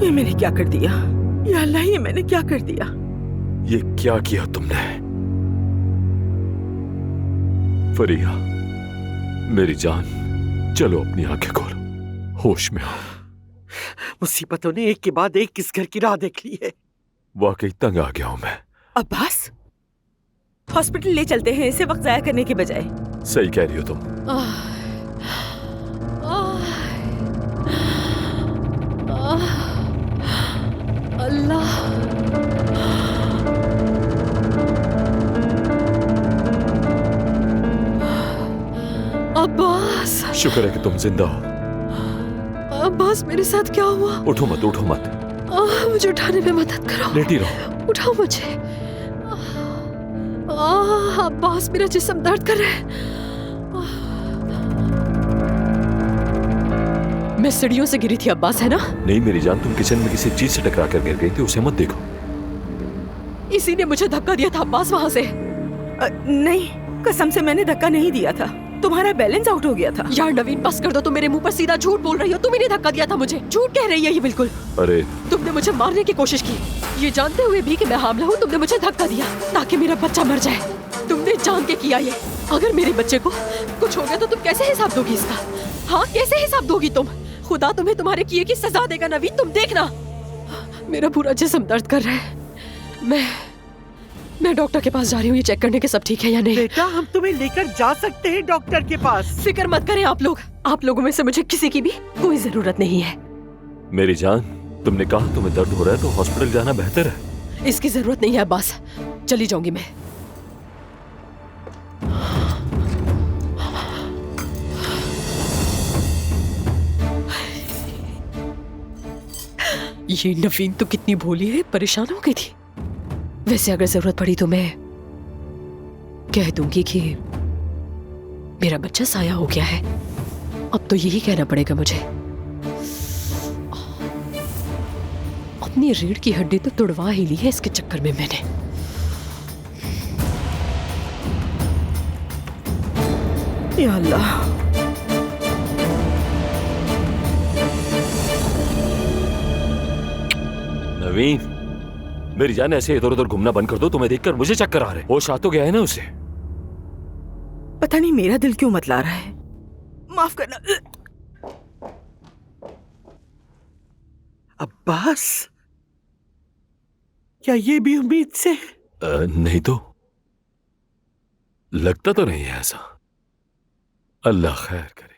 ये मैंने क्या कर दिया? या अल्लाह, ये मैंने क्या कर दिया? ये क्या किया तुमने? फरिया, मेरी जान, चलो अपनी आंखें खोलो, होश में आओ। मुसीबतों ने एक के बाद एक किस घर की राह देख ली है। वाकई तंग आ गया हूं मैं। अब्बास, हॉस्पिटल ले चलते हैं इसे वक्त जाया करने के बजाय। सही कह रही हो तुम। अल्लाह, अब्बास। शुक्र है कि तुम जिंदा हो। अब्बास, मेरे साथ क्या हुआ? उठो मत, उठो मत। मुझे उठाने में मदद करो। लेटी रहो। उठाओ मुझे। अब्बास, मेरा जिस्म दर्द कर रहा है। मैं सीढ़ियों से गिरी थी अब्बास, है ना? नहीं मेरी जान, तुम किचन में किसी चीज से टकरा कर गिर गई थी, उसे मत देखो। इसी ने मुझे धक्का दिया था अब्बास वहां से। नहीं, कसम से मैंने धक्का नहीं दिया था। तुम्हारा बैलेंस आउट हो गया था। यार नवीन, बस कर दो, तुम मेरे मुंह पर सीधा झूठ बोल रही हो। तुम ही ने धक्का दिया था मुझे। झूठ कह रही है ये बिल्कुल। अरे तुमने मुझे मारने की कोशिश की, ये जानते हुए भी कि मैं हामला हूँ। तुमने मुझे धक्का दिया ताकि मेरा बच्चा मर जाए। तुमने जान के किया ये। अगर मेरे बच्चे को कुछ हो गया तो तुम कैसे हिसाब दोगी इसका? हाँ, कैसे हिसाब दोगी तुम? खुदा तुम्हें तुम्हारे किए की सजा देगा नवीन, तुम देखना। मेरा पूरा जिस्म दर्द कर रहा है। मैं डॉक्टर के पास जा रही हूँ, ये चेक करने के सब ठीक है या नहीं। बेटा, हम तुम्हें लेकर जा सकते हैं डॉक्टर के पास। फिक्र मत करें आप लोग। आप लोगों में से मुझे किसी की भी कोई जरूरत नहीं है। मेरी जान, तुमने कहा तुम्हें दर्द हो रहा है तो हॉस्पिटल जाना बेहतर है। इसकी जरूरत नहीं है अब्बास, चली जाऊंगी मैं। ये नवीन तो कितनी भोली है, परेशान हो गई थी। वैसे अगर जरूरत पड़ी तो मैं कह दूंगी कि मेरा बच्चा साया हो गया है। अब तो यही कहना पड़ेगा मुझे। अपनी रीढ़ की हड्डी तो तुड़वा ही ली है इसके चक्कर में मैंने। या अल्लाह, नवीन, मेरी जान, ऐसे इधर उधर घूमना बंद कर दो। तुम्हें देखकर मुझे चक्कर आ रहे। होश आ तो गया है ना उसे? पता नहीं मेरा दिल क्यों मतला रहा है। माफ करना। अब्बास, क्या ये भी उम्मीद से? नहीं तो लगता तो नहीं है ऐसा। अल्लाह खैर करे।